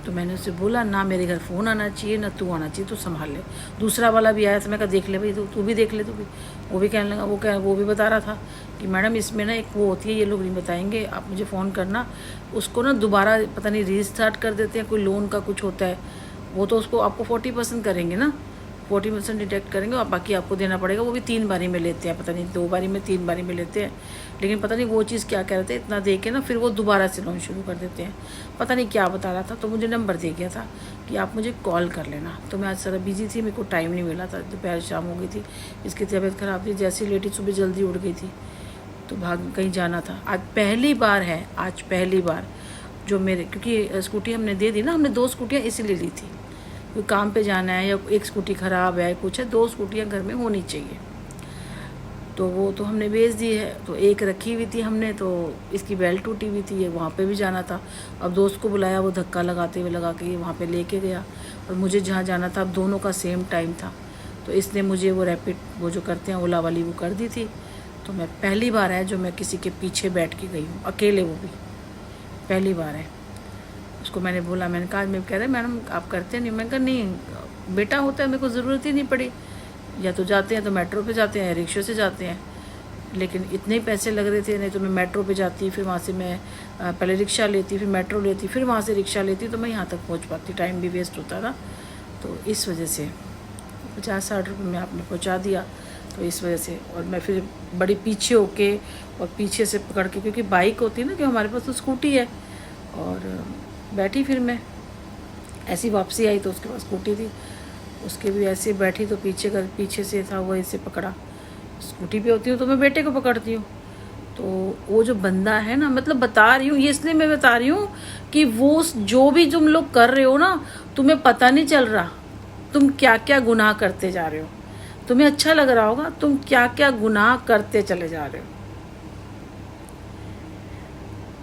तो मैंने उससे बोला ना मेरे घर फ़ोन आना चाहिए ना तू आना चाहिए, तू संभाल ले। दूसरा वाला भी आया तो मैं कहा देख ले भाई, तू भी देख ले, तू भी। वो भी कहने लगा, वो भी बता रहा था कि मैडम इसमें ना एक वो होती है, ये लोग नहीं बताएंगे, आप मुझे फ़ोन करना, उसको ना दोबारा पता नहीं रीस्टार्ट कर देते हैं, कोई लोन का कुछ होता है, वो तो उसको आपको 40% करेंगे ना, 40% डिटेक्ट करेंगे और बाकी आपको देना पड़ेगा। वो भी 3 बारी में लेते हैं, पता नहीं 2 बारी में 3 बारी में लेते हैं, लेकिन पता नहीं वो चीज़ क्या कह रहे थे, इतना दे के ना फिर वो दोबारा से लोन शुरू कर देते हैं, पता नहीं क्या बता रहा था। तो मुझे नंबर दे गया था कि आप मुझे कॉल कर लेना। तो मैं आज सारा बिजी थी, मेरे को टाइम नहीं मिला था, दोपहर शाम हो गई थी, इसकी तबीयत ख़राब थी, जैसी लेटी सुबह जल्दी उठ गई थी तो भाग कहीं जाना था। आज पहली बार जो मेरे, क्योंकि स्कूटी हमने दे दी ना, हमने 2 स्कूटियाँ इसीलिए ली थी, कोई काम पे जाना है या एक स्कूटी ख़राब है कुछ है, 2 स्कूटियाँ घर में होनी चाहिए। तो वो तो हमने बेच दी है, तो एक रखी हुई थी हमने, तो इसकी बेल्ट टूटी हुई थी, ये वहाँ पे भी जाना था। अब दोस्त को बुलाया, वो धक्का लगाते हुए लगा के वहाँ पे लेके गया, और मुझे जहाँ जाना था अब दोनों का सेम टाइम था, तो इसने मुझे वो रैपिड वो जो करते हैं ओला वाली वो कर दी थी। तो मैं पहली बार है जो मैं किसी के पीछे बैठ के गई हूँ अकेले, वो भी पहली बार है। उसको मैंने बोला, मैंने कहा, मैं कह रहे मैडम आप करते नहीं, मैं कहा नहीं बेटा होता है, मेरे को ज़रूरत ही नहीं पड़ी, या तो जाते हैं तो मेट्रो पे जाते हैं, रिक्शे से जाते हैं, लेकिन इतने ही पैसे लग रहे थे, नहीं तो मैं मेट्रो पे जाती, फिर वहाँ से मैं पहले रिक्शा लेती, फिर मेट्रो लेती, फिर वहाँ से रिक्शा लेती, तो मैं यहाँ तक पहुँच पाती, टाइम भी वेस्ट होता ना। तो इस वजह से 50-60 रुपये में आपने पहुँचा दिया, तो इस वजह से। और मैं फिर बड़ी पीछे होके और पीछे से पकड़ के, क्योंकि बाइक होती है ना, कि हमारे पास तो स्कूटी है, और बैठी, फिर मैं ऐसी वापसी आई तो उसके पास स्कूटी थी, उसके भी ऐसे बैठी, तो पीछे से था वो, ऐसे पकड़ा। स्कूटी पे होती हूँ तो मैं बेटे को पकड़ती हूँ, तो वो जो बंदा है ना, मतलब बता रही हूँ ये इसलिए मैं बता रही हूँ कि वो जो भी तुम लोग कर रहे हो ना, तुम्हें पता नहीं चल रहा तुम क्या क्या गुनाह करते जा रहे हो। तुम्हें अच्छा लग रहा होगा, तुम क्या क्या गुनाह करते चले जा रहे हो।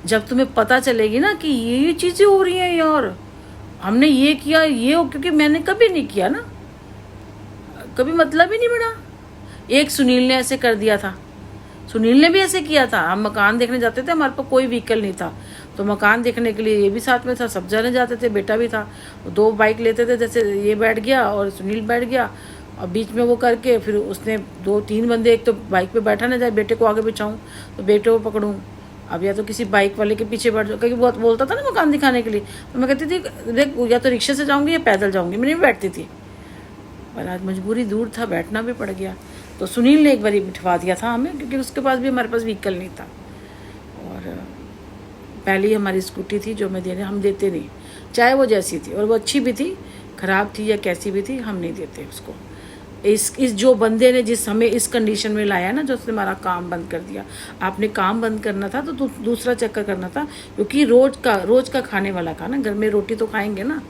जब तुम्हें पता चलेगी ना कि ये चीज़ें हो रही हैं यार, हमने ये किया, ये हो, क्योंकि मैंने कभी नहीं किया ना, कभी मतलब ही नहीं बना। एक सुनील ने ऐसे कर दिया था, सुनील ने भी ऐसे किया था। हम मकान देखने जाते थे, हमारे पास कोई व्हीकल नहीं था, तो मकान देखने के लिए ये भी साथ में था, सब जाने जाते थे, बेटा भी था, 2 बाइक लेते थे, जैसे ये बैठ गया और सुनील बैठ गया, और बीच में वो करके फिर उसने 2-3 बंदे, एक तो बाइक पे बैठा ना जाए, बेटे को आगे बिछाऊँ तो बेटे को पकड़ूँ, अब या तो किसी बाइक वाले के पीछे बैठ जाओ, क्योंकि बहुत बोलता था ना मकान दिखाने के लिए, तो मैं कहती थी देख या तो रिक्शे से जाऊँगी या पैदल जाऊँगी, मैं नहीं बैठती थी, पर आज मजबूरी दूर था, बैठना भी पड़ गया। तो सुनील ने एक बार बिठवा दिया था हमें, क्योंकि उसके पास भी हमारे पास व्हीकल नहीं था, और पहली हमारी स्कूटी थी जो मैं देने, हम देते नहीं, चाहे वो जैसी थी, और वो अच्छी भी थी, ख़राब थी या कैसी भी थी, हम नहीं देते उसको। इस जो बंदे ने जिस हमें इस कंडीशन में लाया ना, जो उसने हमारा काम बंद कर दिया। आपने काम बंद करना था तो दूसरा चक्कर करना था, क्योंकि रोज़ का खाने वाला का ना, घर में रोटी तो खाएंगे ना,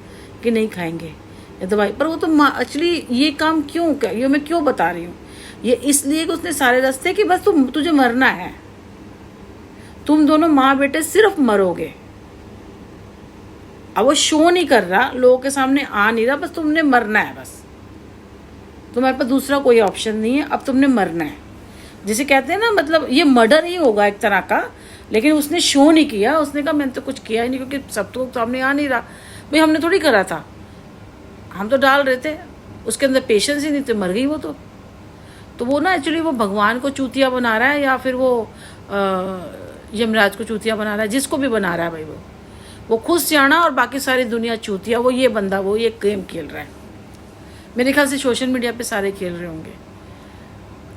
कि नहीं खाएंगे, या दवाई पर वो तो एक्चुअली ये काम क्यों, ये मैं क्यों बता रही हूँ, ये इसलिए कि उसने सारे रास्ते कि बस तुझे मरना है, तुम दोनों माँ बेटे सिर्फ मरोगे। अब वो शो नहीं कर रहा, लोगों के सामने आ नहीं रहा, बस तुमने मरना है, बस तुम्हारे पास दूसरा कोई ऑप्शन नहीं है, अब तुमने मरना है। जिसे कहते हैं ना, मतलब ये मर्डर ही होगा एक तरह का, लेकिन उसने शो नहीं किया, उसने कहा मैंने तो कुछ किया ही नहीं, क्योंकि सब तो सामने आ नहीं रहा भाई, हमने थोड़ी करा था, हम तो डाल रहे थे, उसके अंदर पेशेंस ही नहीं थे, मर गई वो तो वो ना एक्चुअली वो भगवान को चूतिया बना रहा है, या फिर वो यमराज को चूतिया बना रहा है, जिसको भी बना रहा है भाई, वो खुद सियाना और बाकी सारी दुनिया चूतिया। वो ये बंदा वो ये गेम खेल रहा है, मेरे ख्याल से सोशल मीडिया पे सारे खेल रहे होंगे,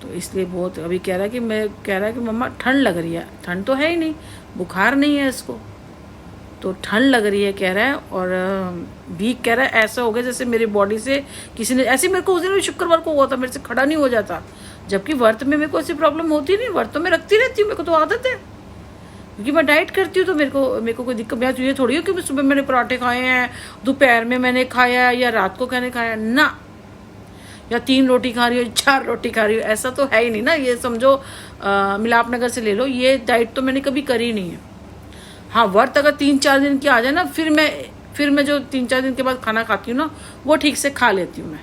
तो इसलिए बहुत अभी कह रहा है कि मम्मा ठंड लग रही है, ठंड तो है ही नहीं, बुखार नहीं है इसको, तो ठंड लग रही है कह रहा है, और वीक कह रहा है, ऐसा हो गया जैसे मेरी बॉडी से किसी ने, ऐसे मेरे को उस दिन शुक्रवार को हुआ था, मेरे से खड़ा नहीं हो जाता, जबकि व्रत में मेरे को ऐसी प्रॉब्लम होती नहीं, व्रत तो मैं रखती रहती हूँ, मेरे को तो आदत है, क्योंकि मैं डाइट करती हूँ, तो मेरे को कोई दिक्कत, मैं ये थोड़ी हो कि सुबह मैंने पराठे खाए हैं, दोपहर में मैंने खाया या रात को मैंने खाया ना, या 3 रोटी खा रही हो 4 रोटी खा रही हो, ऐसा तो है ही नहीं ना। ये समझो मिलाप नगर से ले लो, ये डाइट तो मैंने कभी करी नहीं है। हाँ, व्रत अगर 3-4 दिन की आ जाए ना, फिर मैं जो 3-4 दिन के बाद खाना खाती हूँ ना, वो ठीक से खा लेती हूँ मैं,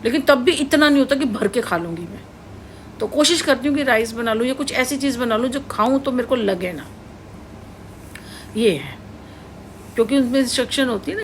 लेकिन तब भी इतना नहीं होता कि भर के खा लूँगी मैं। तो कोशिश करती हूँ कि राइस बना लूँ या कुछ ऐसी चीज़ बना लूँ जो खाऊँ तो मेरे को लगे ना, ये है, क्योंकि उसमें इंस्ट्रक्शन होती है ना।